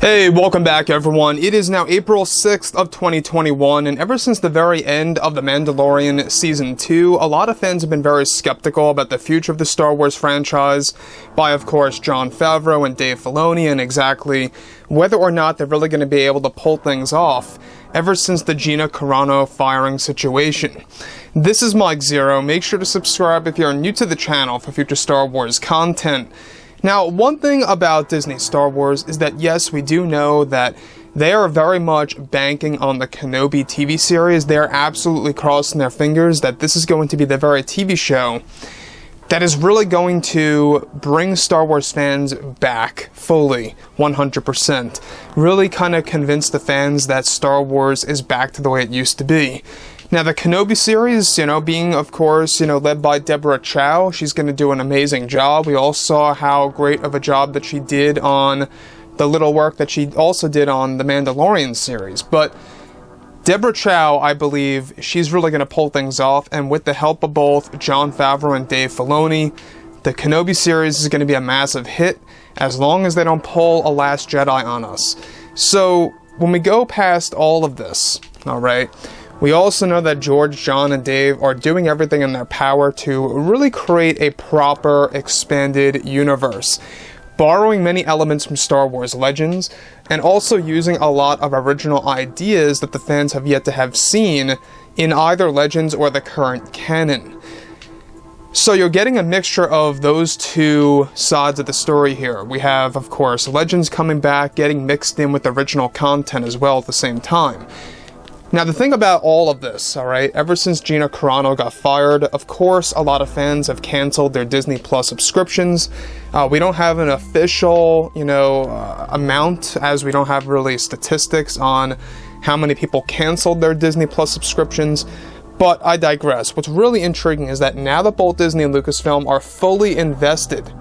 Hey, welcome back everyone. It is now April 6th of 2021, and ever since the very end of The Mandalorian Season 2, a lot of fans have been very skeptical about the future of the Star Wars franchise by, of course, Jon Favreau and Dave Filoni, and exactly whether or not they're really going to be able to pull things off ever since the Gina Carano firing situation. This is Mike Zero. Make sure to subscribe if you're new to the channel for future Star Wars content. Now, one thing about Disney Star Wars is that, yes, we do know that they are very much banking on the Kenobi TV series. They are absolutely crossing their fingers that this is going to be the very TV show that is really going to bring Star Wars fans back fully, 100%. Really kind of convince the fans that Star Wars is back to the way it used to be. Now, the Kenobi series, being, of course, led by Deborah Chow, she's going to do an amazing job. We all saw how great of a job that she did on the little work that she also did on the Mandalorian series. But Deborah Chow, I believe, she's really going to pull things off, and with the help of both Jon Favreau and Dave Filoni, the Kenobi series is going to be a massive hit, as long as they don't pull a Last Jedi on us. So, when we go past all of this, alright, we also know that George, John, and Dave are doing everything in their power to really create a proper, expanded universe, borrowing many elements from Star Wars Legends, and also using a lot of original ideas that the fans have yet to have seen in either Legends or the current canon. So you're getting a mixture of those two sides of the story here. We have, of course, Legends coming back, getting mixed in with original content as well at the same time. Now, the thing about all of this, alright, ever since Gina Carano got fired, of course, a lot of fans have canceled their Disney Plus subscriptions. We don't have an official, amount, as we don't have really statistics on how many people canceled their Disney Plus subscriptions, but I digress. What's really intriguing is that now that both Disney and Lucasfilm are fully invested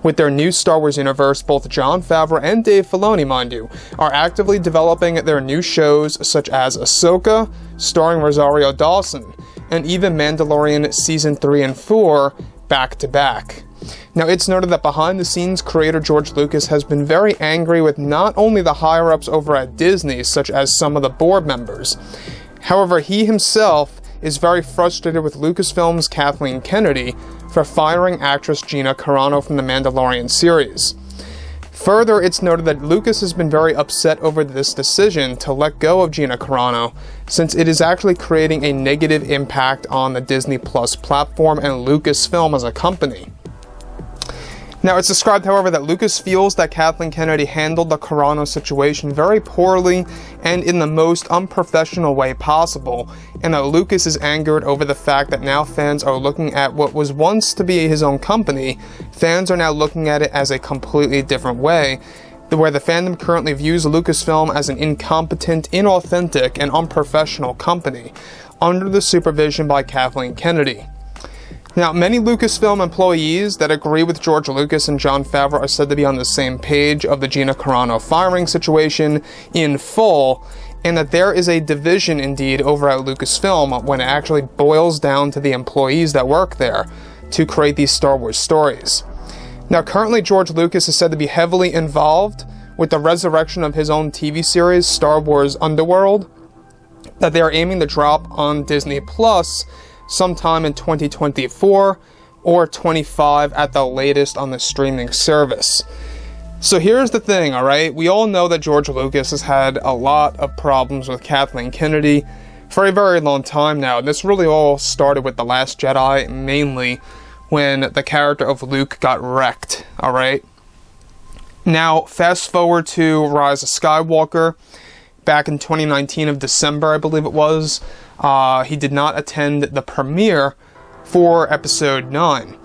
with their new Star Wars universe, both Jon Favreau and Dave Filoni, mind you, are actively developing their new shows such as Ahsoka, starring Rosario Dawson, and even Mandalorian Season 3 and 4 back-to-back. Now, it's noted that behind-the-scenes creator George Lucas has been very angry with not only the higher-ups over at Disney, such as some of the board members. However, he himself is very frustrated with Lucasfilm's Kathleen Kennedy for firing actress Gina Carano from the Mandalorian series. Further, it's noted that Lucas has been very upset over this decision to let go of Gina Carano, since it is actually creating a negative impact on the Disney Plus platform and Lucasfilm as a company. Now, it's described, however, that Lucas feels that Kathleen Kennedy handled the Carano situation very poorly and in the most unprofessional way possible, and that Lucas is angered over the fact that now fans are looking at what was once to be his own company. Fans are now looking at it as a completely different way, where the fandom currently views Lucasfilm as an incompetent, inauthentic, and unprofessional company, under the supervision by Kathleen Kennedy. Now, many Lucasfilm employees that agree with George Lucas and Jon Favreau are said to be on the same page of the Gina Carano firing situation in full, and that there is a division indeed over at Lucasfilm when it actually boils down to the employees that work there to create these Star Wars stories. Now, currently George Lucas is said to be heavily involved with the resurrection of his own TV series, Star Wars Underworld, that they are aiming to drop on Disney Plus sometime in 2024 or 25 at the latest on the streaming service. So here's the thing, alright? We all know that George Lucas has had a lot of problems with Kathleen Kennedy for a very long time now. This really all started with The Last Jedi, mainly when the character of Luke got wrecked, alright? Now, fast forward to Rise of Skywalker. Back in 2019 of December, I believe it was, he did not attend the premiere for Episode 9.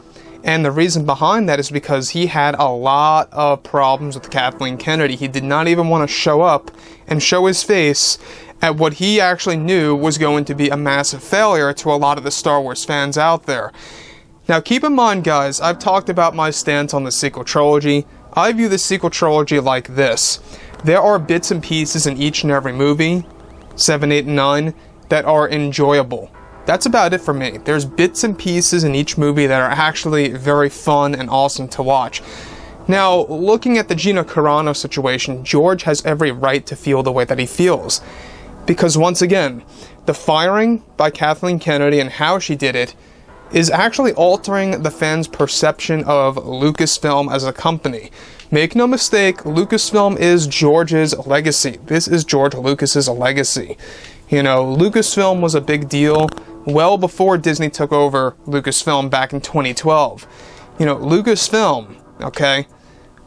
And the reason behind that is because he had a lot of problems with Kathleen Kennedy. He did not even want to show up and show his face at what he actually knew was going to be a massive failure to a lot of the Star Wars fans out there. Now, keep in mind, guys, I've talked about my stance on the sequel trilogy. I view the sequel trilogy like this. There are bits and pieces in each and every movie, 7, 8, and 9, that are enjoyable. That's about it for me. There's bits and pieces in each movie that are actually very fun and awesome to watch. Now, looking at the Gina Carano situation, George has every right to feel the way that he feels. Because once again, the firing by Kathleen Kennedy and how she did it is actually altering the fans' perception of Lucasfilm as a company. Make no mistake, Lucasfilm is George's legacy. This is George Lucas's legacy. You know, Lucasfilm was a big deal well before Disney took over Lucasfilm back in 2012. You know, Lucasfilm, okay,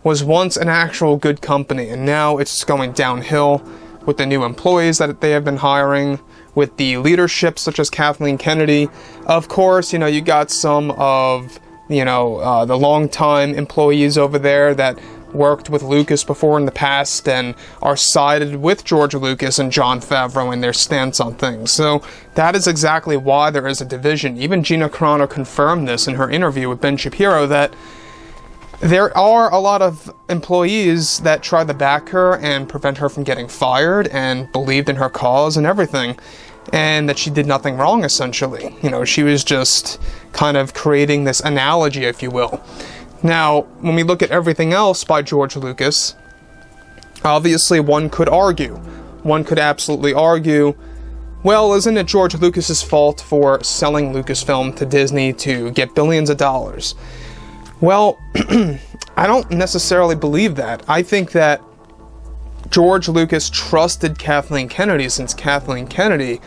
was once an actual good company, and now it's going downhill with the new employees that they have been hiring, with the leadership such as Kathleen Kennedy. Of course, you know, you got some of, you know, the longtime employees over there that worked with Lucas before in the past and are sided with George Lucas and Jon Favreau in their stance on things. So that is exactly why there is a division. Even Gina Carano confirmed this in her interview with Ben Shapiro, that there are a lot of employees that tried to back her and prevent her from getting fired and believed in her cause and everything, and that she did nothing wrong, essentially. You know, she was just kind of creating this analogy, if you will. Now, when we look at everything else by George Lucas, obviously one could absolutely argue, well, isn't it George Lucas's fault for selling Lucasfilm to Disney to get billions of dollars? Well, I don't necessarily believe that. I think that George Lucas trusted Kathleen Kennedy, since Kathleen Kennedy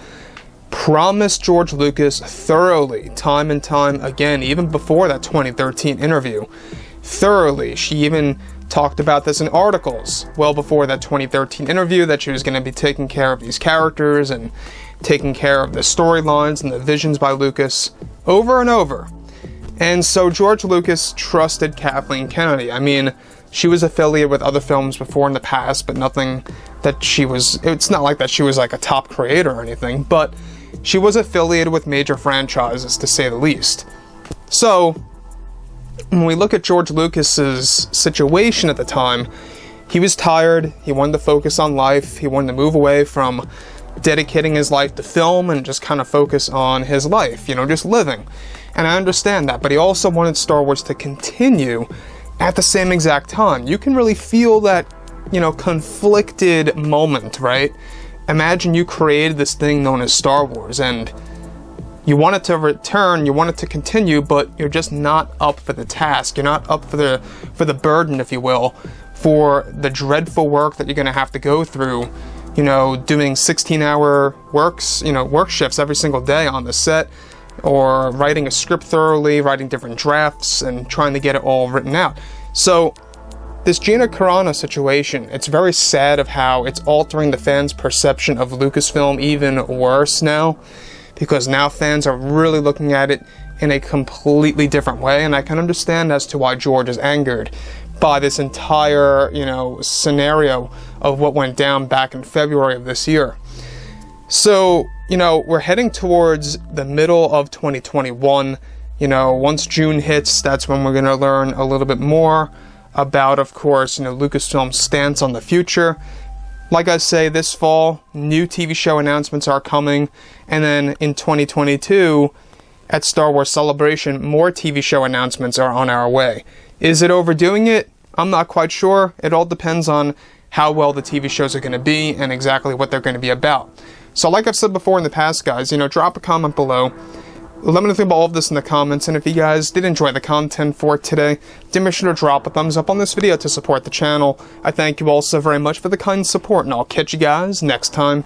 promised George Lucas thoroughly, time and time again, even before that 2013 interview. Thoroughly. She even talked about this in articles well before that 2013 interview, that she was going to be taking care of these characters and taking care of the storylines and the visions by Lucas over and over. And so George Lucas trusted Kathleen Kennedy. I mean, she was affiliated with other films before in the past, but nothing that it's not like that she was like a top creator or anything, but she was affiliated with major franchises, to say the least. So, when we look at George Lucas's situation at the time, he was tired, he wanted to focus on life, he wanted to move away from dedicating his life to film and just kind of focus on his life, you know, just living. And I understand that, but he also wanted Star Wars to continue at the same exact time. You can really feel that, you know, conflicted moment, right? Imagine you created this thing known as Star Wars, and you want it to return, you want it to continue, but you're just not up for the task. You're not up for the burden, if you will, for the dreadful work that you're going to have to go through, you know, doing 16-hour work shifts every single day on the set, or writing a script thoroughly, writing different drafts, and trying to get it all written out. So this Gina Carano situation, it's very sad of how it's altering the fans' perception of Lucasfilm even worse now, because now fans are really looking at it in a completely different way, and I can understand as to why George is angered by this entire, you know, scenario of what went down back in February of this year. So, you know, we're heading towards the middle of 2021. You know, once June hits, that's when we're going to learn a little bit more about, of course, you know, Lucasfilm's stance on the future. Like I say, this fall, new TV show announcements are coming, and then in 2022, at Star Wars Celebration, more TV show announcements are on our way. Is it overdoing it? I'm not quite sure. It all depends on how well the TV shows are going to be and exactly what they're going to be about. So like I've said before in the past, guys, you know, drop a comment below. Let me know about all of this in the comments, and if you guys did enjoy the content for today, do make sure to drop a thumbs up on this video to support the channel. I thank you all so very much for the kind support, and I'll catch you guys next time.